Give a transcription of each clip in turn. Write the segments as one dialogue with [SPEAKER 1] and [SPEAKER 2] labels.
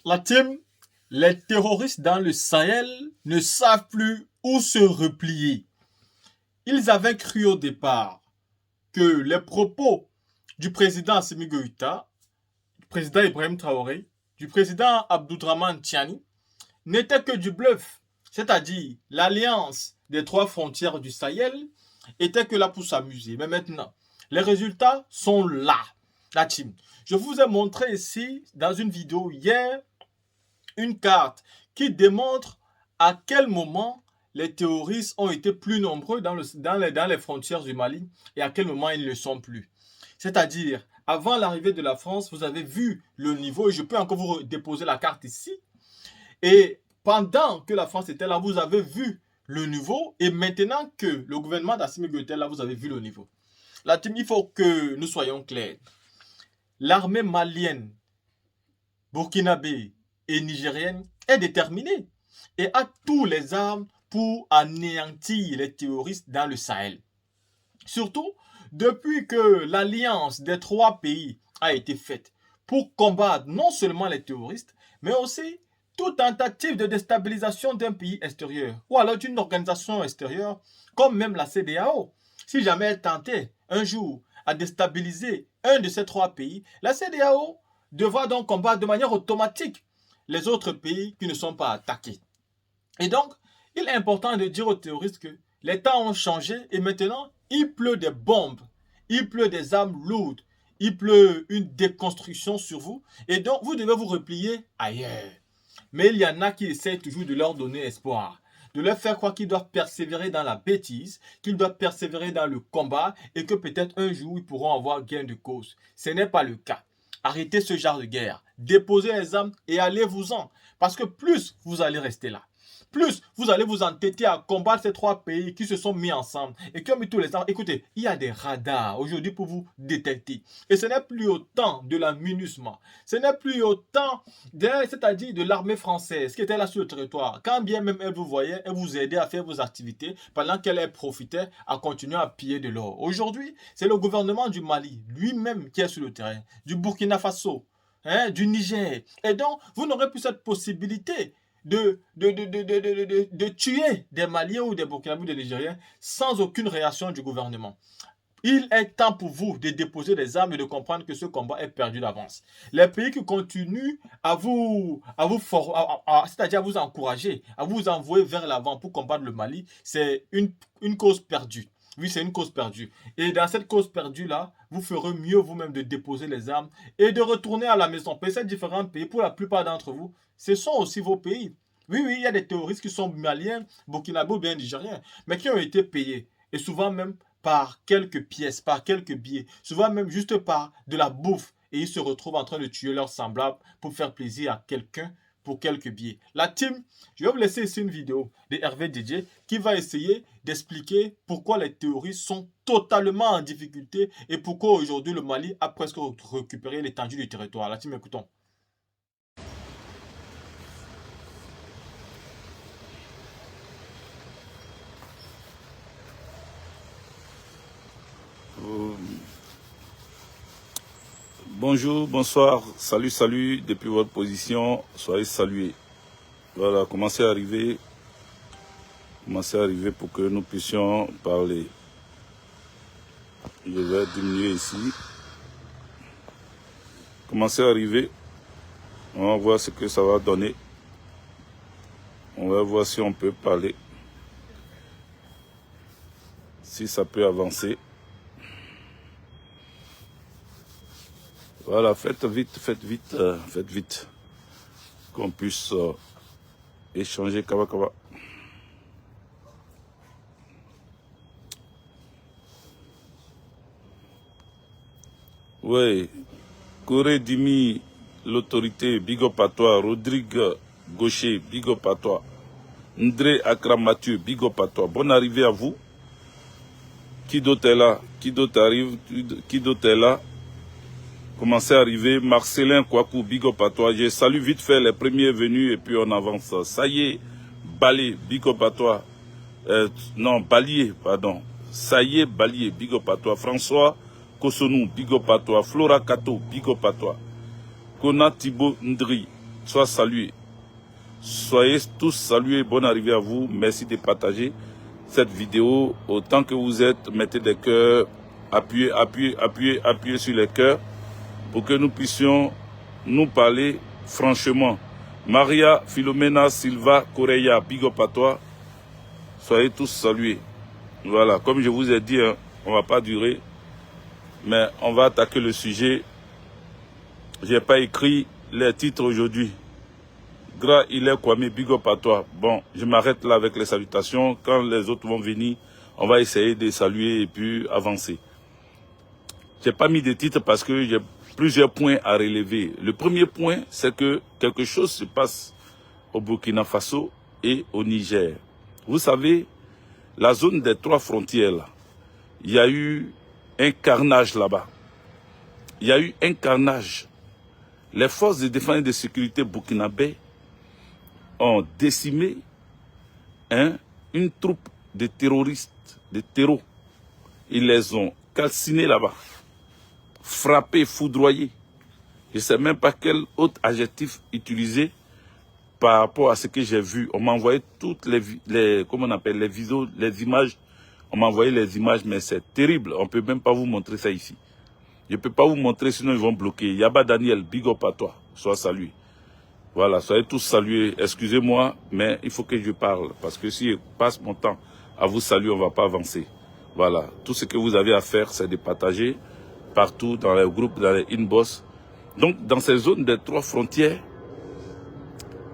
[SPEAKER 1] La team, les terroristes dans le Sahel ne savent plus où se replier. Ils avaient cru au départ que les propos du président Assimi Goïta, du président Ibrahim Traoré, du président Abdourahmane Tiani n'étaient que du bluff. C'est-à-dire, l'alliance des trois frontières du Sahel était que là pour s'amuser. Mais maintenant, les résultats sont là. La team. Je vous ai montré ici, dans une vidéo hier, une carte qui démontre à quel moment les terroristes ont été plus nombreux dans les frontières du Mali et à quel moment ils ne le sont plus. C'est-à-dire, avant l'arrivée de la France, vous avez vu le niveau, et je peux encore vous déposer la carte ici, et pendant que la France était là, vous avez vu le niveau, et maintenant que le gouvernement d'Assimi Goïta est là, vous avez vu le niveau. La team, il faut que nous soyons clairs. L'armée malienne, burkinabé et nigérienne est déterminée et a tous les armes pour anéantir les terroristes dans le Sahel. Surtout depuis que l'alliance des trois pays a été faite pour combattre non seulement les terroristes, mais aussi toute tentative de déstabilisation d'un pays extérieur ou alors d'une organisation extérieure comme même la CEDEAO. Si jamais elle tentait un jour à déstabiliser un de ces trois pays, la CEDEAO devra donc combattre de manière automatique les autres pays qui ne sont pas attaqués. Et donc, il est important de dire aux terroristes que les temps ont changé et maintenant, il pleut des bombes, il pleut des armes lourdes, il pleut une déconstruction sur vous et donc vous devez vous replier ailleurs. Mais il y en a qui essaient toujours de leur donner espoir, de leur faire croire qu'ils doivent persévérer dans la bêtise, qu'ils doivent persévérer dans le combat et que peut-être un jour ils pourront avoir gain de cause. Ce n'est pas le cas. Arrêtez ce genre de guerre, déposez les armes et allez-vous-en. Parce que plus vous allez rester là, plus vous allez vous entêter à combattre ces trois pays qui se sont mis ensemble et qui ont mis tous les armes. Écoutez, il y a des radars aujourd'hui pour vous détecter. Et ce n'est plus autant de la MINUSMA. Ce n'est plus autant, c'est-à-dire de l'armée française qui était là sur le territoire. Quand bien même elle vous voyait, elle vous aidait à faire vos activités pendant qu'elle profitait à continuer à piller de l'or. Aujourd'hui, c'est le gouvernement du Mali lui-même qui est sur le terrain, du Burkina Faso, du Niger. Et donc, vous n'aurez plus cette possibilité de tuer des Maliens ou des Burkinabés ou des Nigériens sans aucune réaction du gouvernement. Il est temps pour vous de déposer des armes et de comprendre que ce combat est perdu d'avance. Les pays qui continuent c'est-à-dire à vous encourager, à vous envoyer vers l'avant pour combattre le Mali, c'est une cause perdue. Oui, c'est une cause perdue. Et dans cette cause perdue-là, vous ferez mieux vous-même de déposer les armes et de retourner à la maison. Ces différents pays, pour la plupart d'entre vous, ce sont aussi vos pays. Oui, oui, il y a des terroristes qui sont maliens, burkinabés ou bien nigériens, mais qui ont été payés. Et souvent même par quelques pièces, par quelques billets, souvent même juste par de la bouffe. Et ils se retrouvent en train de tuer leurs semblables pour faire plaisir à quelqu'un pour quelques billets. La team, je vais vous laisser ici une vidéo de Hervé Didier qui va essayer d'expliquer pourquoi les terroristes sont totalement en difficulté et pourquoi aujourd'hui le Mali a presque récupéré l'étendue du territoire. La team, écoutons.
[SPEAKER 2] Bonjour, bonsoir, salut, salut, depuis votre position, soyez salués. Voilà, commencez à arriver pour que nous puissions parler. Je vais diminuer ici. Commencez à arriver, on va voir ce que ça va donner. On va voir si on peut parler, si ça peut avancer. Voilà, faites vite, qu'on puisse échanger kawa. Oui, Corée Dimi, l'autorité, big up à toi. Rodrigue Gaucher, big up à toi. Ndré Akram Mathieu, big up à toi. Bonne arrivée à vous. Qui d'autre est là? Qui d'autre arrive? Qui d'autre est là? Commencez à arriver. Marcelin Kouakou, big up à toi. Je salue vite fait les premiers venus et puis on avance. Ça y est, Balé, big up à toi. Non, Balier, pardon. Ça y est, Balier, big up à toi. François Kosonou, big up à toi. Flora Kato, big up à toi. Kona Thibaut Ndri, soit salué. Soyez tous salués, bonne arrivée à vous. Merci de partager cette vidéo. Autant que vous êtes, mettez des cœurs, appuyez sur les cœurs pour que nous puissions nous parler franchement. Maria Philomena Silva Correia, big up à toi. Soyez tous salués. Voilà, comme je vous ai dit, hein, on ne va pas durer, mais on va attaquer le sujet. Je n'ai pas écrit les titres aujourd'hui. Gra, il est Kwame, big up à toi. Bon, je m'arrête là avec les salutations. Quand les autres vont venir, on va essayer de saluer et puis avancer. Je n'ai pas mis de titres parce que j'ai plusieurs points à relever. Le premier point, c'est que quelque chose se passe au Burkina Faso et au Niger. Vous savez, la zone des 3 frontières, là, il y a eu un carnage là-bas. Il y a eu un carnage. Les forces de défense et de sécurité burkinabè ont décimé une troupe de terroristes, de terreaux. Ils les ont calcinés là-bas, frappés, foudroyés. Je ne sais même pas quel autre adjectif utiliser par rapport à ce que j'ai vu. On m'a envoyé toutes les comment on appelle, les vidéos, les images. On m'a envoyé les images, mais c'est terrible. On ne peut même pas vous montrer ça ici. Je ne peux pas vous montrer, sinon ils vont bloquer. Yaba Daniel, big up à toi. Sois salué. Voilà, soyez tous salués. Excusez-moi, mais il faut que je parle. Parce que si je passe mon temps à vous saluer, on ne va pas avancer. Voilà, tout ce que vous avez à faire, c'est de partager partout, dans les groupes, dans les inbox. Donc, dans ces zones des 3 frontières,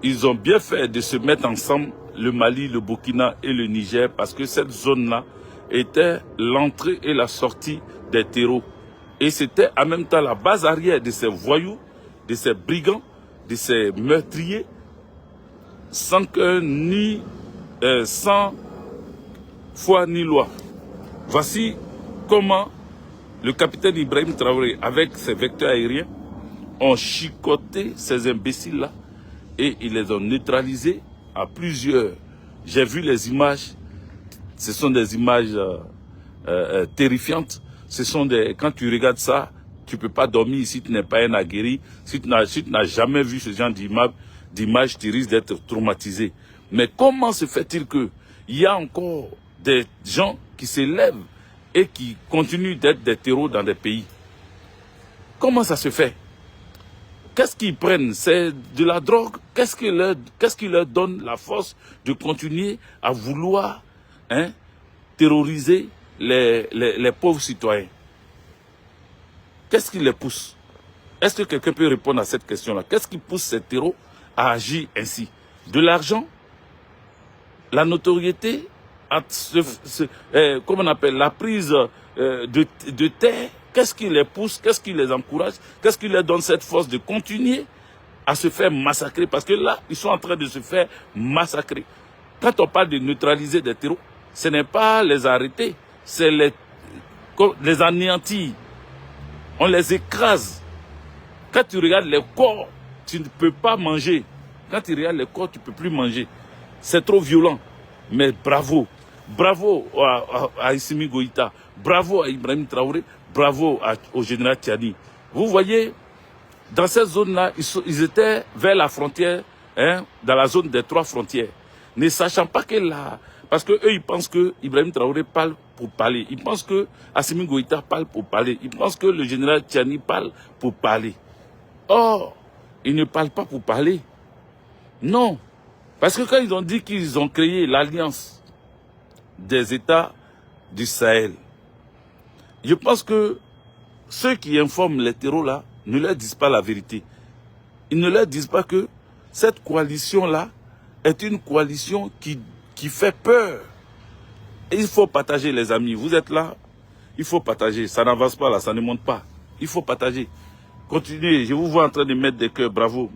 [SPEAKER 2] ils ont bien fait de se mettre ensemble, le Mali, le Burkina et le Niger, parce que cette zone-là était l'entrée et la sortie des terreaux. Et c'était en même temps la base arrière de ces voyous, de ces brigands, de ces meurtriers, sans foi ni loi. Voici comment le capitaine Ibrahim Traoré, avec ses vecteurs aériens, ont chicoté ces imbéciles-là et ils les ont neutralisés à plusieurs. J'ai vu les images, ce sont des images terrifiantes. Ce sont des, quand tu regardes ça, tu ne peux pas dormir si tu n'es pas un aguerri. Si tu n'as jamais vu ce genre d'image, tu risques d'être traumatisé. Mais comment se fait-il qu'il y a encore des gens qui se lèvent et qui continuent d'être des terreaux dans des pays? Comment ça se fait? Qu'est-ce qu'ils prennent? C'est de la drogue? Qu'est-ce qui leur donne la force de continuer à vouloir terroriser les pauvres citoyens? Qu'est-ce qui les pousse? Est-ce que quelqu'un peut répondre à cette question-là? Qu'est-ce qui pousse ces terreaux à agir ainsi? De l'argent? La notoriété? Comment on appelle? La prise de terre? Qu'est-ce qui les pousse? Qu'est-ce qui les encourage? Qu'est-ce qui leur donne cette force de continuer à se faire massacrer? Parce que là, ils sont en train de se faire massacrer. Quand on parle de neutraliser des terreaux, ce n'est pas les arrêter, c'est les anéantir. On les écrase. Quand tu regardes les corps, tu ne peux pas manger. Quand tu regardes les corps, tu ne peux plus manger. C'est trop violent. Mais bravo. Bravo à Assimi Goïta. Bravo à Ibrahim Traoré. Bravo au général Tiani. Vous voyez, dans cette zone-là, ils étaient vers la frontière, dans la zone des 3 frontières. Ne sachant pas que là, parce qu'eux, ils pensent que Ibrahim Traoré parle pour parler. Ils pensent que Assimi Goïta parle pour parler. Ils pensent que le général Tiani parle pour parler. Or, ils ne parlent pas pour parler. Non. Parce que quand ils ont dit qu'ils ont créé l'alliance des États du Sahel, je pense que ceux qui informent les terreaux là ne leur disent pas la vérité. Ils ne leur disent pas que cette coalition-là est une coalition qui fait peur. Et il faut partager, les amis. Vous êtes là, il faut partager. Ça n'avance pas là, ça ne monte pas. Il faut partager. Continuez, je vous vois en train de mettre des cœurs, bravo.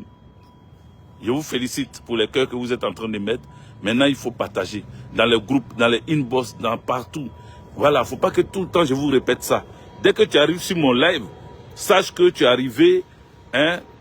[SPEAKER 2] Je vous félicite pour les cœurs que vous êtes en train de mettre. Maintenant, il faut partager. Dans les groupes, dans les inbox, partout. Voilà, il ne faut pas que tout le temps je vous répète ça. Dès que tu arrives sur mon live, sache que tu es arrivé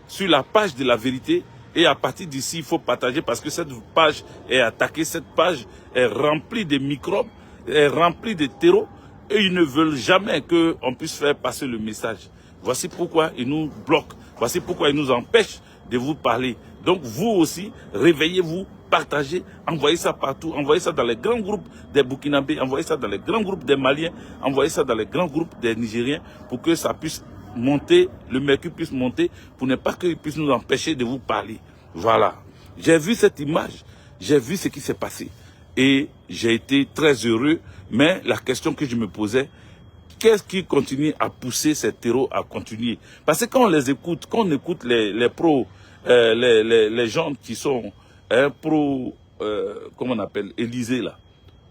[SPEAKER 2] sur la page de la vérité. Et à partir d'ici, il faut partager parce que cette page est attaquée. Cette page est remplie de microbes, est remplie de terreaux. Et ils ne veulent jamais qu'on puisse faire passer le message. Voici pourquoi ils nous bloquent. Voici pourquoi ils nous empêchent de vous parler. Donc vous aussi, réveillez-vous, partagez, envoyez ça partout, envoyez ça dans les grands groupes des Burkinabés, envoyez ça dans les grands groupes des Maliens, envoyez ça dans les grands groupes des Nigériens pour que ça puisse monter, le mercure puisse monter, pour ne pas qu'il puisse nous empêcher de vous parler. Voilà. J'ai vu cette image, j'ai vu ce qui s'est passé et j'ai été très heureux, mais la question que je me posais, qu'est-ce qui continue à pousser ces terreaux à continuer? Parce que quand on les écoute, quand on écoute les pros, les gens qui sont pro, comment on appelle, Élysée là,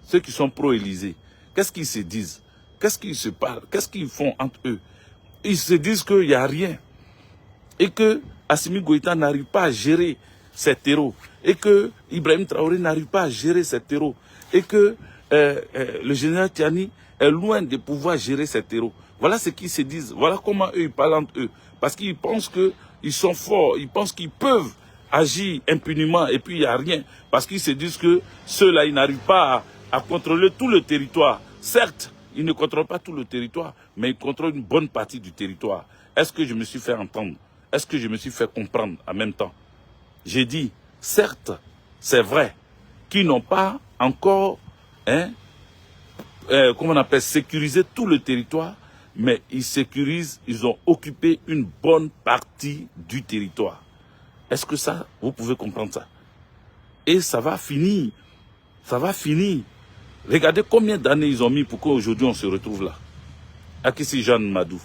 [SPEAKER 2] ceux qui sont pro-Élysée, qu'est-ce qu'ils se disent? Qu'est-ce qu'ils se parlent? Qu'est-ce qu'ils font entre eux? Ils se disent qu'il n'y a rien et que Assimi Goïta n'arrive pas à gérer ces terreaux et que Ibrahim Traoré n'arrive pas à gérer ces terreaux et que le général Tiani est loin de pouvoir gérer ces terreaux. Voilà ce qu'ils se disent. Voilà comment eux ils parlent entre eux. Parce qu'ils pensent qu'ils sont forts, ils pensent qu'ils peuvent agir impunément et puis il n'y a rien. Parce qu'ils se disent que ceux-là, ils n'arrivent pas à contrôler tout le territoire. Certes, ils ne contrôlent pas tout le territoire, mais ils contrôlent une bonne partie du territoire. Est-ce que je me suis fait entendre? Est-ce que je me suis fait comprendre en même temps? J'ai dit, certes, c'est vrai qu'ils n'ont pas encore, comment on appelle, sécurisé tout le territoire, mais ils sécurisent, ils ont occupé une bonne partie du territoire. Est-ce que ça, vous pouvez comprendre ça? Et ça va finir. Ça va finir. Regardez combien d'années ils ont mis pour qu'aujourd'hui on se retrouve là. Akissi Jeanne Madou.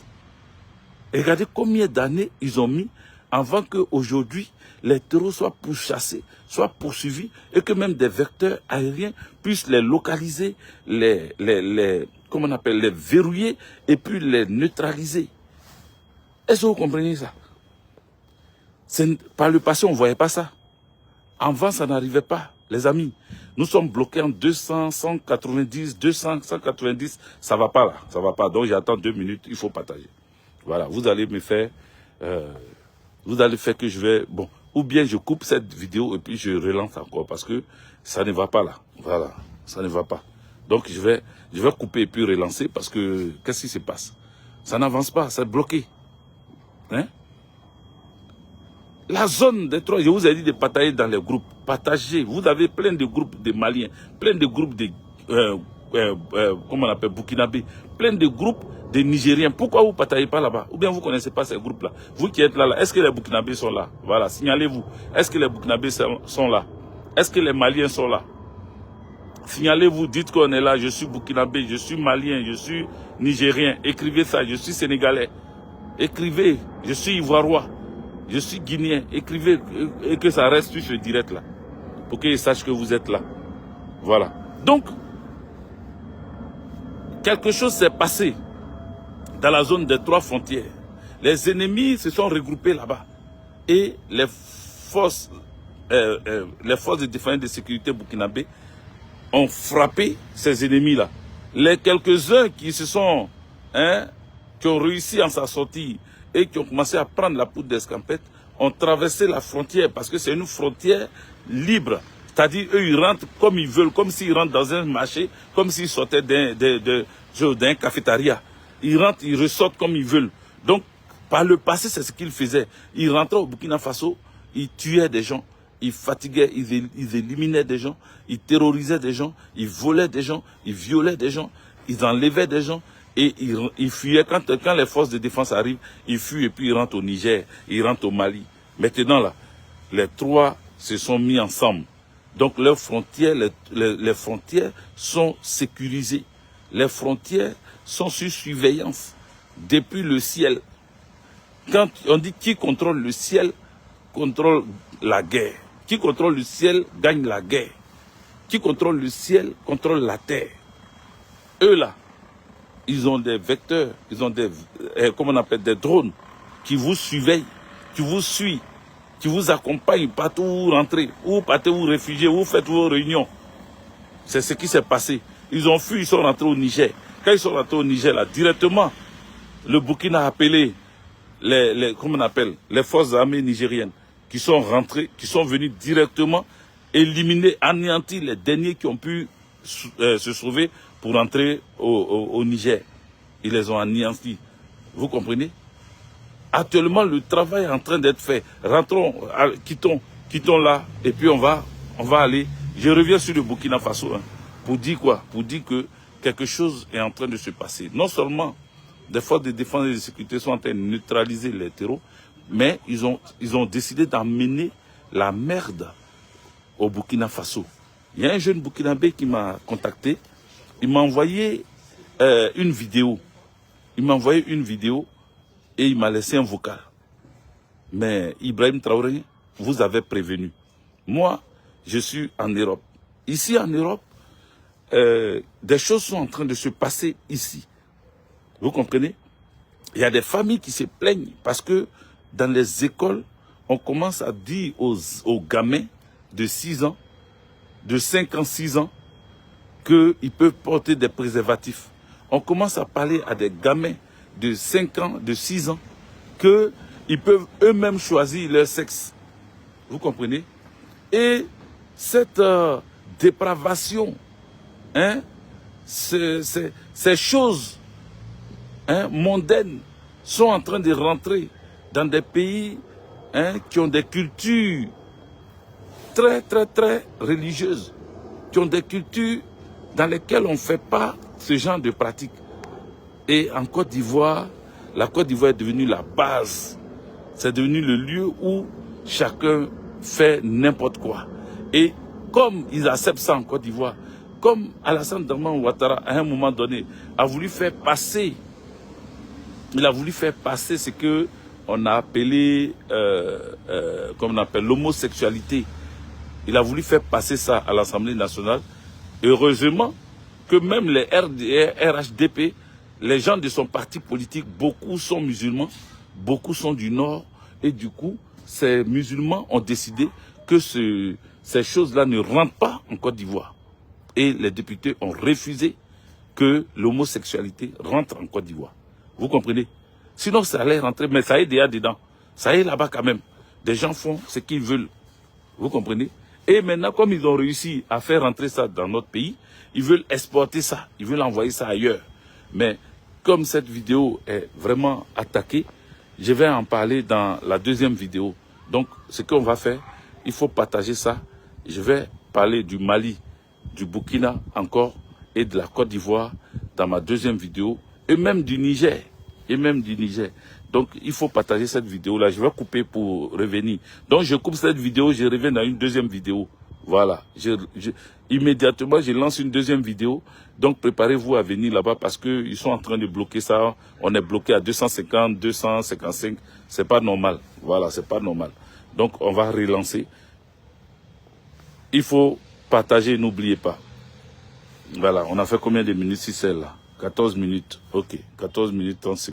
[SPEAKER 2] Regardez combien d'années ils ont mis avant qu'aujourd'hui les terreaux soient pourchassés, soient poursuivis et que même des vecteurs aériens puissent les localiser, comment on appelle, les verrouiller et puis les neutraliser. Est-ce que vous comprenez ça? Par le passé, on ne voyait pas ça. Avant, ça n'arrivait pas, les amis. Nous sommes bloqués en 200, 190, 200, 190. Ça ne va pas là, ça ne va pas. Donc j'attends 2 minutes, il faut partager. Voilà, vous allez me faire... vous allez faire que je vais... Bon, ou bien je coupe cette vidéo et puis je relance encore parce que ça ne va pas là. Voilà, ça ne va pas. Donc je vais couper et puis relancer parce que qu'est-ce qui se passe? Ça n'avance pas, c'est bloqué. Hein? La zone des trois, je vous ai dit de partager dans les groupes. Partagez. Vous avez plein de groupes de Maliens, plein de groupes de, comment on appelle, Burkinabé, plein de groupes de Nigériens. Pourquoi vous ne partagez pas là-bas? Ou bien vous ne connaissez pas ces groupes-là? Vous qui êtes là, est-ce que les Burkinabés sont là? Voilà, signalez-vous. Est-ce que les Burkinabés sont là? Est-ce que les Maliens sont là? Signalez-vous, dites qu'on est là, je suis Burkinabé, je suis Malien, je suis Nigérien. Écrivez ça, je suis Sénégalais. Écrivez, je suis Ivoirois. Je suis Guinéen, écrivez et que ça reste sur ce direct là. Pour qu'ils sachent que vous êtes là. Voilà. Donc, quelque chose s'est passé dans la zone des 3 frontières. Les ennemis se sont regroupés là-bas. Et les forces de défense et de sécurité burkinabé ont frappé ces ennemis-là. Les quelques-uns qui se sont, qui ont réussi à s'en sortir et qui ont commencé à prendre la poudre d'escampette, ont traversé la frontière parce que c'est une frontière libre. C'est-à-dire, eux, ils rentrent comme ils veulent, comme s'ils rentrent dans un marché, comme s'ils sortaient d'un cafétéria. Ils rentrent, ils ressortent comme ils veulent. Donc, par le passé, c'est ce qu'ils faisaient. Ils rentraient au Burkina Faso, ils tuaient des gens, ils fatiguaient, ils éliminaient des gens, ils terrorisaient des gens, ils volaient des gens, ils violaient des gens, ils enlevaient des gens. Et ils fuyaient, quand les forces de défense arrivent, ils fuient et puis ils rentrent au Niger, ils rentrent au Mali. Maintenant là, les 3 se sont mis ensemble. Donc leurs frontières, les frontières sont sécurisées. Les frontières sont sous surveillance depuis le ciel. Quand on dit qui contrôle le ciel, contrôle la guerre. Qui contrôle le ciel gagne la guerre. Qui contrôle le ciel contrôle la terre. Eux là, ils ont des vecteurs, ils ont des, comment on appelle, des drones qui vous surveillent, qui vous suivent, qui vous accompagnent partout où vous rentrez, où vous partez, où vous réfugiez, où vous faites vos réunions. C'est ce qui s'est passé. Ils ont fui, ils sont rentrés au Niger. Quand ils sont rentrés au Niger, là, directement, le Burkina a appelé comment on appelle, les forces armées nigériennes qui sont rentrées, qui sont venues directement éliminer, anéantir les derniers qui ont pu se sauver pour entrer au Niger. Ils les ont anéantis. Vous comprenez? Actuellement, le travail est en train d'être fait. Rentrons, quittons là, et puis on va aller. Je reviens sur le Burkina Faso. Hein, pour dire quoi? Pour dire que quelque chose est en train de se passer. Non seulement des forces de défense et de sécurité sont en train de neutraliser les terreaux, mais ils ont décidé d'emmener la merde au Burkina Faso. Il y a un jeune Burkinabé qui m'a contacté. Il m'a envoyé une vidéo. Il m'a envoyé une vidéo et il m'a laissé un vocal. Mais Ibrahim Traoré, vous avez prévenu. Moi, je suis en Europe. Ici en Europe, des choses sont en train de se passer ici. Vous comprenez? Il y a des familles qui se plaignent parce que dans les écoles, on commence à dire aux gamins de 6 ans, de 5 ans, 6 ans, qu'ils peuvent porter des préservatifs. On commence à parler à des gamins de 5 ans, de 6 ans, qu'ils peuvent eux-mêmes choisir leur sexe. Vous comprenez? Et cette dépravation, hein, ces choses mondaines sont en train de rentrer dans des pays qui ont des cultures très, très, très religieuses, qui ont des cultures dans lesquelles on ne fait pas ce genre de pratiques. Et en Côte d'Ivoire, la Côte d'Ivoire est devenue la base. C'est devenu le lieu où chacun fait n'importe quoi. Et comme ils acceptent ça en Côte d'Ivoire, comme Alassane Draman Ouattara, à un moment donné, a voulu faire passer, il a voulu faire passer ce que on a appelé, comme on appelle, l'homosexualité. Il a voulu faire passer ça à l'Assemblée nationale. Heureusement que même les RHDP, les gens de son parti politique, beaucoup sont musulmans, beaucoup sont du Nord, et du coup, ces musulmans ont décidé que ces choses-là ne rentrent pas en Côte d'Ivoire. Et les députés ont refusé que l'homosexualité rentre en Côte d'Ivoire. Vous comprenez? Sinon, ça allait rentrer, mais ça est déjà dedans. Ça est là-bas quand même. Des gens font ce qu'ils veulent. Vous comprenez? Et maintenant, comme ils ont réussi à faire rentrer ça dans notre pays, ils veulent exporter ça. Ils veulent envoyer ça ailleurs. Mais comme cette vidéo est vraiment attaquée, je vais en parler dans la deuxième vidéo. Donc, ce qu'on va faire, il faut partager ça. Je vais parler du Mali, du Burkina encore, et de la Côte d'Ivoire dans ma deuxième vidéo, et même du Niger. Donc, il faut partager cette vidéo-là. Je vais couper pour revenir. Donc, je coupe cette vidéo, je reviens dans une deuxième vidéo. Voilà. Immédiatement, je lance une deuxième vidéo. Donc, préparez-vous à venir là-bas parce qu'ils sont en train de bloquer ça. On est bloqué à 250, 255. C'est pas normal. Voilà, c'est pas normal. Donc, on va relancer. Il faut partager, n'oubliez pas. Voilà, on a fait combien de minutes si c'est là? 14 minutes. Ok, 14 minutes 30 secondes.